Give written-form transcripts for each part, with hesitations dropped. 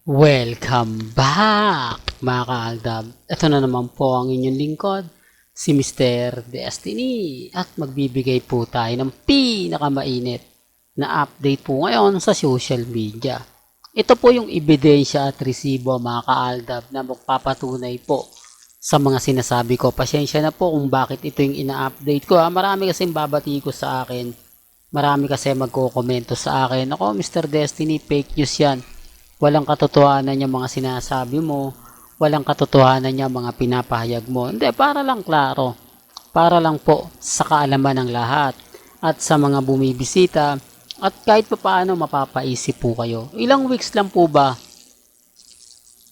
Welcome back mga kaaldab. Ito na naman po ang inyong lingkod, si Mr. Destiny. At magbibigay po tayo ng pinakamainit na update po ngayon sa social media. Ito po yung ebidensya at resibo mga kaaldab na magpapatunay po sa mga sinasabi ko. Pasensya na po kung bakit ito yung ina-update ko. Marami kasing babati ko sa akin. Marami kasi magko-komento sa akin. Ako, Mr. Destiny, fake news yan. Walang katotohanan yung mga sinasabi mo, walang katotohanan yung mga pinapahayag mo. Hindi, para lang klaro, para lang po sa kaalaman ng lahat at sa mga bumibisita at kahit pa paano mapapaisip po kayo. Ilang weeks lang po ba?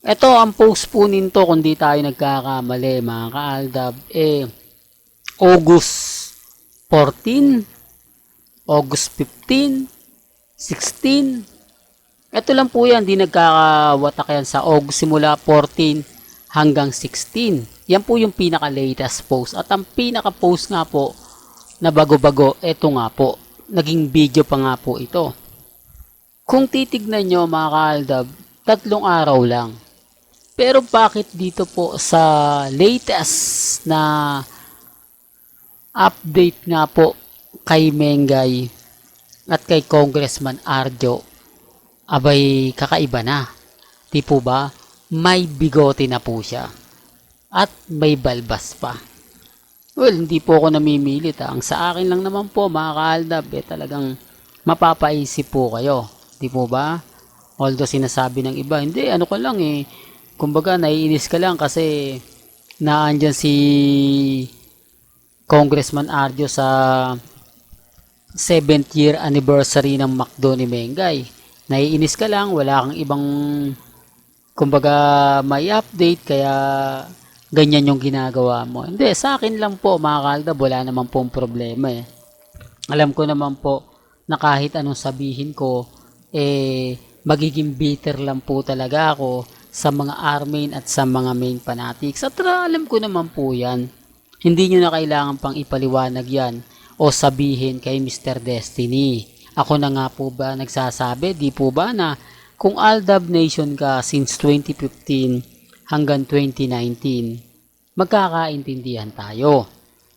Ito ang post po nito kung di tayo nagkakamali mga kaaldab, August 14, August 15, 16, ito lang po yan, di nagkakawatak yan sa August simula 14 hanggang 16. Yan po yung pinaka-latest post. At ang pinaka-post nga po na bago-bago, ito nga po. Naging video pa nga po ito. Kung titignan nyo mga kaaldab, 3 araw lang. Pero bakit dito po sa latest na update nga po kay Mengay at kay Congressman Arjo, abay kakaiba na. Di po ba? May bigote na po siya. At may balbas pa. Well, hindi po ako namimilit. Ang sa akin lang naman po, mga kaaldab, talagang mapapaisip po kayo. Di po ba? Although sinasabi ng iba, hindi, ano ko lang kumbaga, naiinis ka lang kasi naandyan si Congressman Arjo sa 7th year anniversary ng McDo ni Mengay. Naiinis ka lang, wala kang ibang kumbaga may update kaya ganyan yung ginagawa mo. Hindi, sa akin lang po mga kaaldab, wala naman pong problema Alam ko naman po na kahit anong sabihin ko, magiging bitter lang po talaga ako sa mga armin at sa mga main fanatics. At alam ko naman po yan. Hindi nyo na kailangan pang ipaliwanag yan o sabihin kay Mr. Destiny. Ako na nga po ba nagsasabi, di po ba na kung Aldab Nation ka since 2015 hanggang 2019, magkakaintindihan tayo.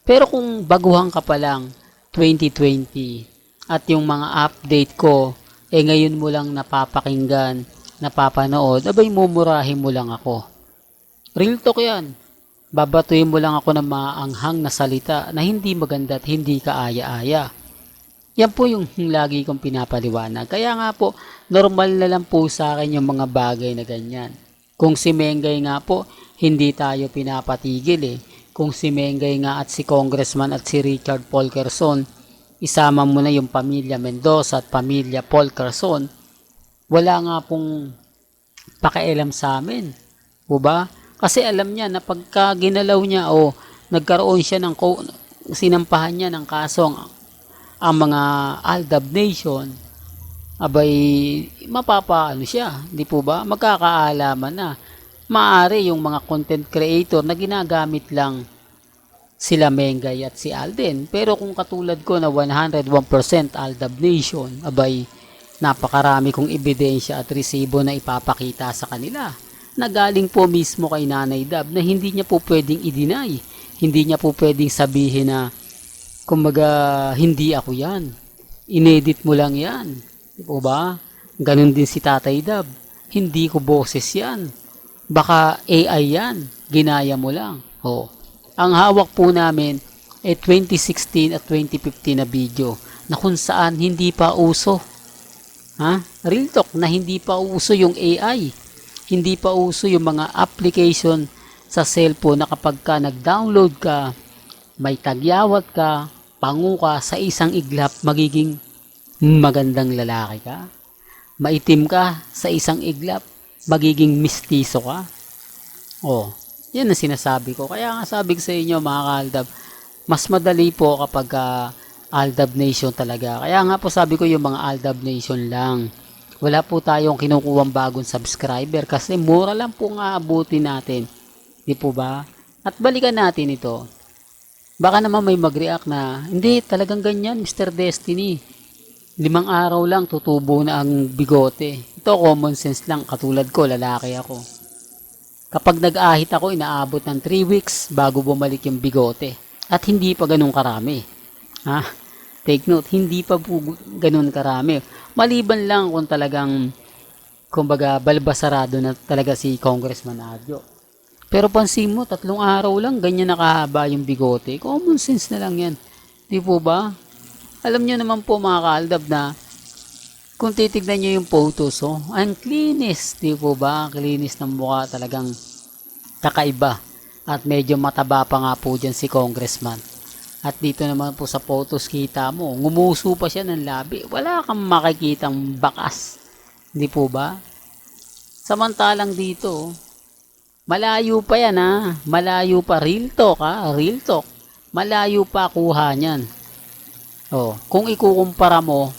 Pero kung baguhan ka pa lang 2020 at yung mga update ko, ngayon mo lang napapakinggan, napapanood, abay mumurahin mo lang ako. Real talk yan. Babatuin mo lang ako ng maanghang na salita na hindi maganda at hindi kaaya-aya. Yan po yung lagi kong pinapaliwanag. Kaya nga po, normal na lang po sa akin yung mga bagay na ganyan. Kung si Mengay nga po, hindi tayo pinapatigil Kung si Mengay nga at si Congressman at si Richard Paul Quezon, isama mo na yung pamilya Mendoza at pamilya Paul Quezon, wala nga pong pakialam sa amin. O ba? Kasi alam niya na pagka ginalaw niya o nagkaroon siya ng sinampahan niya ng kasong ang mga Aldab Nation, abay mapapaano siya, di po ba? Magkakaalaman na. Maari yung mga content creator na ginagamit lang sila Mengay at si Alden. Pero kung katulad ko na 101% Aldab Nation, abay napakarami kong ebidensya at resibo na ipapakita sa kanila na galing po mismo kay Nanay Dab na hindi niya po pwedeng i-deny. Hindi niya po pwedeng sabihin na kumbaga, hindi ako yan. Inedit mo lang yan. Di po ba? Ganon din si Tatay Dab. Hindi ko boses yan. Baka AI yan. Ginaya mo lang. Ang hawak po namin 2016 at 2015 na video na kung saan hindi pa uso. Real talk na hindi pa uso yung AI. Hindi pa uso yung mga application sa cellphone na kapag ka nag-download ka, may tagyawat ka, pangu ka sa isang iglap, magiging magandang lalaki ka. Maitim ka sa isang iglap, magiging mistiso ka. Yan ang sinasabi ko. Kaya nga sabi ko sa inyo mga kaaldab, mas madali po kapag Aldab Nation talaga. Kaya nga po sabi ko yung mga Aldab Nation lang. Wala po tayong kinukuhang bagong subscriber kasi mura lang po nga abutin natin. Di po ba? At balikan natin ito. Baka naman may mag-react na, hindi, talagang ganyan, Mr. Destiny. 5 araw lang tutubo na ang bigote. Ito common sense lang, katulad ko, lalaki ako. Kapag nag-ahit ako, inaabot ng 3 weeks bago bumalik yung bigote. At hindi pa ganun karami. Ha? Take note, hindi pa po ganun karami. Maliban lang kung talagang, kumbaga, balbasarado na talaga si Congressman Adjo. Pero pansin mo, 3 araw lang, ganyan nakahaba yung bigote. Common sense na lang yan. Di po ba? Alam nyo naman po mga kaaldab na kung titignan nyo yung photos, ang klinis, di po ba? Ang klinis ng mukha talagang kakaiba. At medyo mataba pa nga po dyan si Congressman. At dito naman po sa photos kita mo, ngumuso pa siya ng labi. Wala kang makikitang bakas. Di po ba? Samantalang dito, malayo pa yan ha. Malayo pa. Real talk ha. Real talk. Malayo pa kuha niyan. Kung ikukumpara mo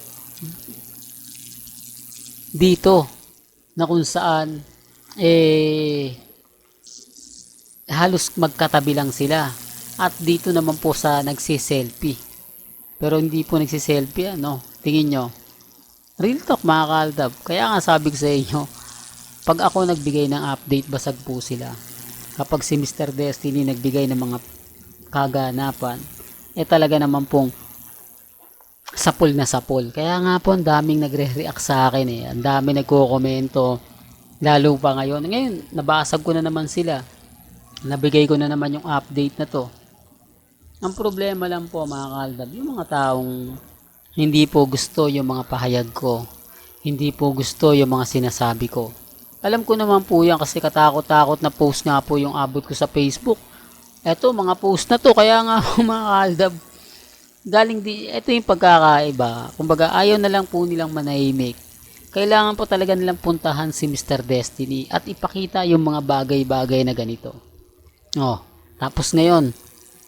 dito na kung saan halos magkatabi lang sila. At dito naman po sa nagsiselfie. Pero hindi po nagsiselfie Tingin nyo. Real talk mga kaaldab. Kaya nga sabi ko sa inyo, pag ako nagbigay ng update, basag po sila. Kapag si Mr. Destiny nagbigay ng mga kaganapan, talaga naman pong sapol na sapol. Kaya nga po, ang daming nagre-react sa akin Ang daming nagko-komento. Lalo pa ngayon. Ngayon, nabasag ko na naman sila. Nabigay ko na naman yung update na to. Ang problema lang po mga kaaldab, yung mga taong hindi po gusto yung mga pahayag ko. Hindi po gusto yung mga sinasabi ko. Alam ko naman po yan kasi katakot-takot na post nga po yung abot ko sa Facebook. Eto, mga post na to, kaya nga po mga kaaldab, ito yung pagkakaiba. Kumbaga, ayaw na lang po nilang manahimik. Kailangan po talaga nilang puntahan si Mr. Destiny at ipakita yung mga bagay-bagay na ganito. Tapos ngayon,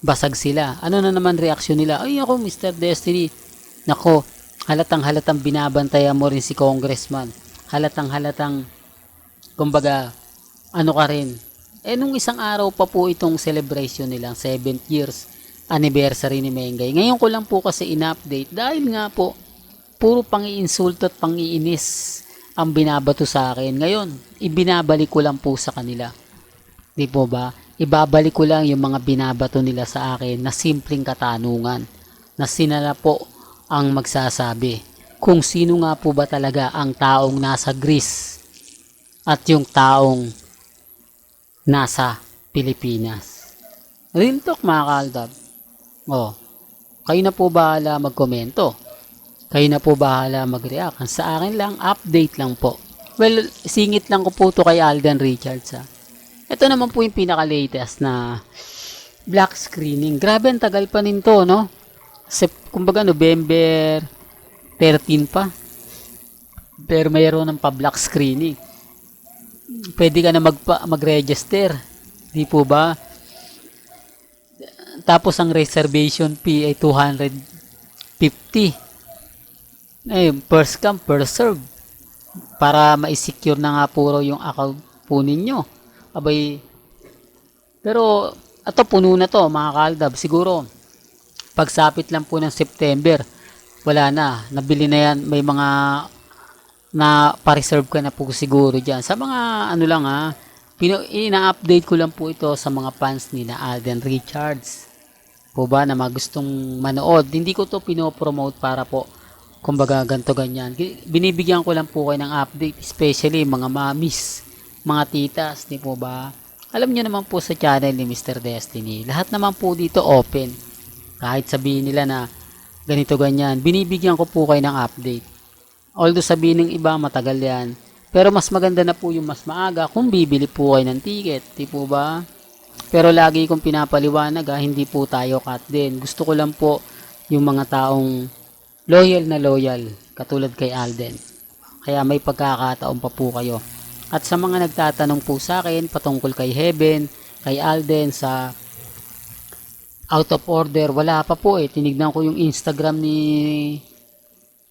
basag sila. Ano na naman reaksyon nila? Ay ako, Mr. Destiny. Nako, halatang binabantayan mo rin si Congressman. Halatang, kumbaga, ano ka rin. Nung isang araw pa po itong celebration nilang 7th years anniversary ni Mengay. Ngayon ko lang po kasi in-update dahil nga po, puro pang-iinsulto at pang-iinis ang binabato sa akin. Ngayon, ibinabalik ko lang po sa kanila. Di po ba? Ibabalik ko lang yung mga binabato nila sa akin na simpleng katanungan na sila na po ang magsasabi kung sino nga po ba talaga ang taong nasa Greece at yung taong nasa Pilipinas. Real talk mga kaaldab. Kayo na po bahala magkomento. Kayo na po bahala mag-react. Sa akin lang, update lang po. Well, singit lang ko po to kay Alden Richards Ito naman po yung pinaka-latest na black screening. Grabe, ang tagal pa nito, kumbaga, November 13 pa. Pero mayroon ng pa-black screening. Pwede ka na mag-register. Di po ba? Tapos, ang reservation fee ay 250. First come, first serve. Para ma-secure na nga puro yung account po ninyo. Pero ito puno na to mga kaaldab. Siguro pagsapit lang po ng September, wala na, nabili na yan. May mga na pa-reserve ka na po siguro dyan. Sa mga ina-update ko lang po ito sa mga fans ni na Alden Richards po ba na magustong manood. Hindi ko to pinopromote para po kumbaga ganto ganyan. Binibigyan ko lang po kayo ng update, especially mga mamis, mga titas, di po ba? Alam nyo naman po sa channel ni Mr. Destiny, lahat naman po dito open. Kahit sabihin nila na ganito ganyan, binibigyan ko po kayo ng update. Although sabihin ng iba matagal yan, pero mas maganda na po yung mas maaga kung bibili po kayo ng ticket, di po ba? Pero lagi kong pinapaliwanag hindi po tayo cut din. Gusto ko lang po yung mga taong loyal na loyal, katulad kay Alden. Kaya may pagkakataon pa po kayo. At sa mga nagtatanong po sa akin patungkol kay Heaven, kay Alden sa out of order, wala pa po Tinignan ko yung Instagram ni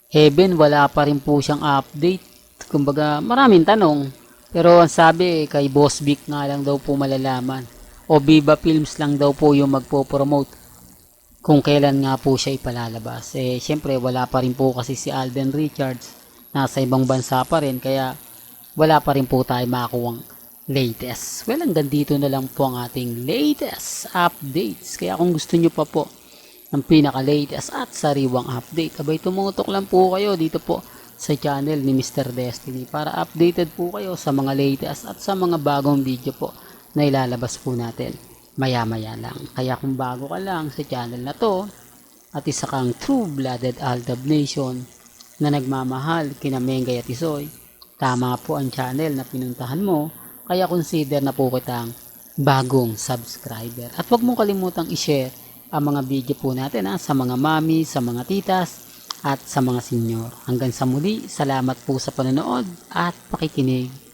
Heaven, wala pa rin po siyang update. Kumbaga, maraming tanong. Pero ang sabi kay Boss Vic nga lang daw po malalaman. O Viva Films lang daw po yung magpo-promote. kung kailan nga po siya ipalalabas. Syempre wala pa rin po kasi si Alden Richards, nasa ibang bansa pa rin, kaya wala pa rin po tayo makakuwang latest. Well, hanggang dito na lang po ang ating latest updates. Kaya kung gusto nyo pa po ng pinaka-latest at sariwang update, abay tumutok lang po kayo dito po sa channel ni Mr. Destiny para updated po kayo sa mga latest at sa mga bagong video po na ilalabas po natin maya-maya lang. Kaya kung bago ka lang sa channel na to at isa kang true-blooded Aldab Nation na nagmamahal kina Mengay at Isoy, tama po ang channel na pinuntahan mo, kaya consider na po kitang bagong subscriber. At huwag mong kalimutang i-share ang mga video po natin sa mga mami, sa mga titas, at sa mga senior. Hanggang sa muli, salamat po sa panonood at pakikinig.